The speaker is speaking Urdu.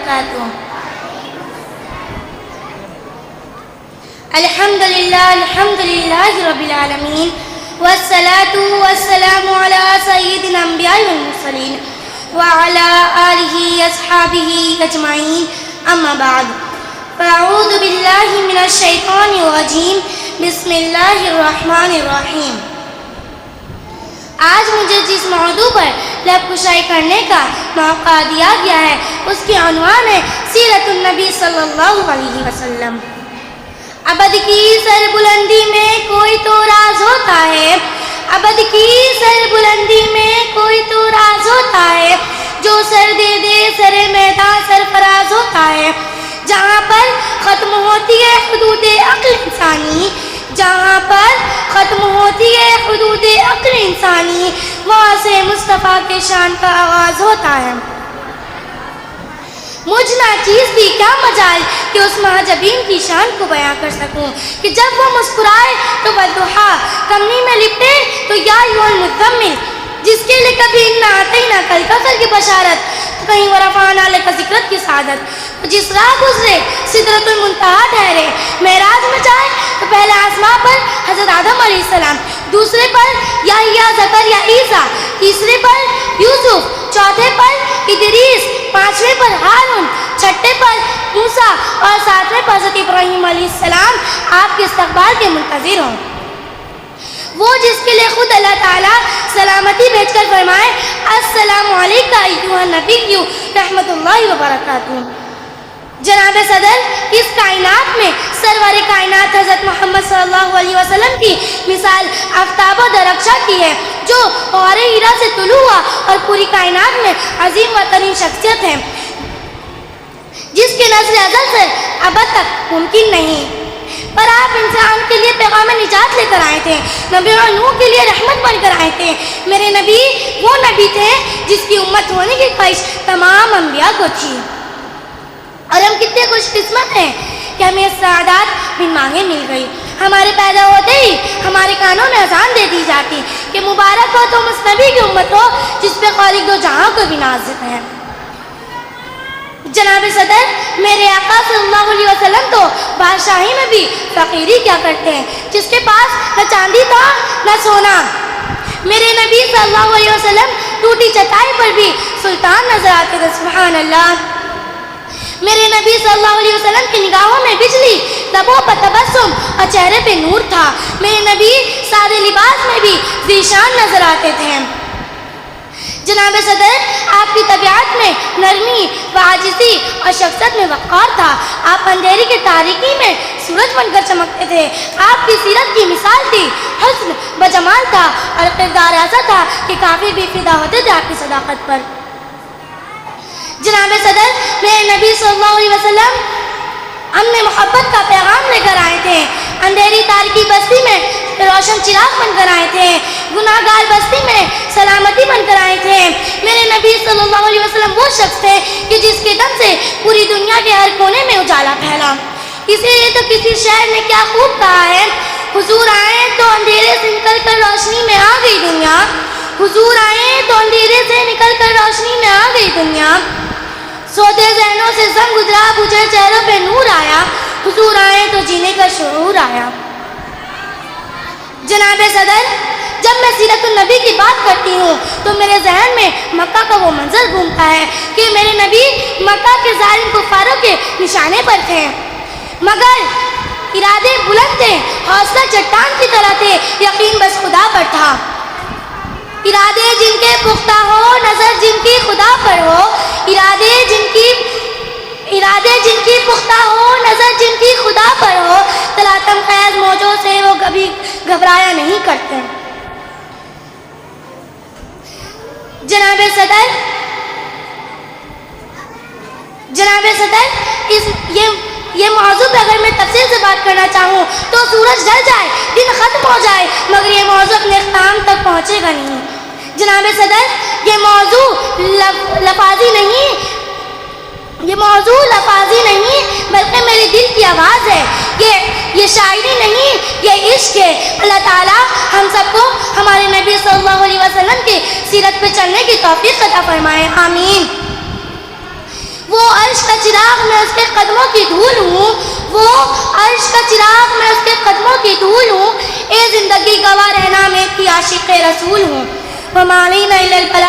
وبرکاتہ۔ الحمدللہ رب العالمین والصلاة والسلام علی سید الانبیاء والمرسلین وعلی آلہ اصحابہ اجمعین، اما بعد فاعوذ باللہ من الشیطان الرجیم، بسم اللہ الرحمن الرحیم۔ آج مجھے جس موضوع پر لب کشائی کرنے کا موقع دیا گیا ہے اس کی عنوان ہے سیرت النبی صلی اللہ علیہ وسلم۔ ابد کی سر بلندی میں کوئی تو راز ہوتا ہے، ابد کی سر بلندی میں کوئی تو راز ہوتا ہے، جو سر دے دے سر میدان سرفراز ہوتا ہے۔ جہاں پر ختم ہوتی ہے حدود عقل انسانی، جہاں پر ختم ہوتی ہے حدود عقل انسانی، وہاں سے مصطفیٰ کے شان کا آغاز ہوتا ہے۔ مجھ ناچیز بھی کیا مجال کہ اس مہاجبین کی شان کو بیان کر سکوں کہ جب وہ مسکرائے تو والضحیٰ، کمنی میں لپٹے تو یا ایھا المزمل، جس کے لیے کبھی انا اعطیناک الکوثر کی بشارت تو کہیں ورفعنا لک ذکرک کی سعادت، جس راہ گزرے سدرۃ المنتہا ٹھہرے، معراج میں جائے تو پہلے آسماں پر حضرت آدم علیہ السلام، دوسرے پر یحییٰ زکریا عیسیٰ، تیسرے پر یوسف، چوتھے پر ادریس، پانچویں پر ہارون، چھٹے پر موسیٰ اور ساتویں پر حضرت ابراہیم علیہ السلام آپ کے استقبال کے منتظر ہوں۔ وہ جس کے لیے خود اللہ تعالیٰ سلامتی بھیج کر فرمائے السلام علیکہ ایھا النبی رحمۃ اللہ وبرکاتہ۔ جناب صدر، اس کائنات میں سرور کائنات حضرت محمد صلی اللہ علیہ وسلم کی مثال آفتاب و درخشاں کی ہے، جو غار ہیرا سے طلوع ہوا اور پوری کائنات میں عظیم و ترین شخصیت ہے، جس کے نظر ازل سے ابد تک ممکن نہیں۔ پر آپ انسان کے لیے پیغام نجات لے کر آئے تھے، نبی اور نوح کے لیے رحمت بن کر آئے تھے۔ میرے نبی وہ نبی تھے جس کی امت ہونے کی خواہش تمام انبیاء کو تھی، اور ہم کتنے خوش قسمت ہیں کہ ہمیں سعادت بن مانگے مل گئی۔ ہمارے پیدا ہوتے ہی ہمارے کانوں میں اذان دے دی جاتی کہ مبارک ہو تم اس نبی کی امت ہو جس پہ خالق دو جہاں کو بھی نازل ہے۔ جناب صدر، میرے آقا صلی اللہ علیہ وسلم تو بادشاہی میں بھی فقیری کیا کرتے ہیں، جس کے پاس نہ چاندی تھا نہ سونا۔ میرے نبی صلی اللہ علیہ وسلم ٹوٹی چٹائی پر بھی سلطان نظر آتے تھے، سبحان اللہ۔ میرے نبی صلی اللہ علیہ وسلم کی نگاہوں میں بجلی، لبوں پر تبسم اور چہرے پہ نور تھا۔ میرے نبی سادے لباس میں بھی ذیشان نظر آتے تھے۔ جناب صدر، آپ کی طبیعت میں نرمی و عاجزی اور شخصیت میں وقار تھا۔ آپ اندھیری کی تاریکی میں سورج بن کر چمکتے تھے۔ آپ کی سیرت کی مثال تھی، حسن بجمال تھا اور کردار ایسا تھا کہ کافی بھی فدا ہوتے تھے آپ کی صداقت پر۔ جناب صدر، میرے نبی صلی اللہ علیہ وسلم ہم نے محبت کا پیغام لے کر آئے تھے۔ اندھیری تاریکی بستی میں روشن چراغ بن کر آئے تھے، گناہ گار بستی میں سلامتی بن کر آئے تھے۔ میرے نبی صلی اللہ علیہ وسلم وہ شخص تھے کہ جس کے دم سے پوری دنیا کے ہر کونے میں اجالا پھیلا۔ اسی لیے تو کسی شاعر نے کیا خوب کہا ہے، حضور آئے تو اندھیرے سے نکل کر روشنی میں آ گئی دنیا، حضور آئے تو اندھیرے سے نکل کر روشنی میں آ گئی دنیا۔ سودے ذہنوں سے زنگ گزرا، بجھے چہروں پہ نور آیا، حضور آئے تو جینے کا شعور آیا۔ جناب صدر، جب میں سیرت النبی کی بات کرتی ہوں تو میرے ذہن میں مکہ کا وہ منظر گھومتا ہے کہ میرے نبی مکہ کے ظالم کفاروں کے نشانے پر تھے، مگر ارادے بلند تھے، حوصلہ چٹان کی طرح تھے، یقین بس خدا پر تھا۔ ارادے جن کے پختہ ہو، نظر جن کی خدا پر ہو، ارادے جن کی پختہ ہو، نظر جن کی خدا پر ہو، تلاطم خیز موجوں سے وہ کبھی گھبرایا نہیں کرتے۔ جناب صدر، یہ موضوع پہ اگر میں تفصیل سے بات کرنا چاہوں تو سورج ڈھل جائے، دن ختم ہو جائے، مگر یہ موضوع اپنے اختتام تک پہنچے گا نہیں۔ جناب صدر، یہ موضوع لفاظی نہیں بلکہ میرے دل کی آواز ہے، یہ شاعری نہیں، یہ عشق ہے۔ اللہ تعالیٰ ہم سب کو ہمارے نبی صلی اللہ علیہ وسلم کی سیرت پہ چلنے کی توفیق عطا فرمائے، آمین۔ وہ عرش کا چراغ میں اس کے قدموں کی دھول ہوں، وہ عرش کا چراغ میں اس کے قدموں کی دھول ہوں، اے زندگی گواہ رہنا میں کی عاشق رسول ہوں۔ وما علینا الا البلاغ۔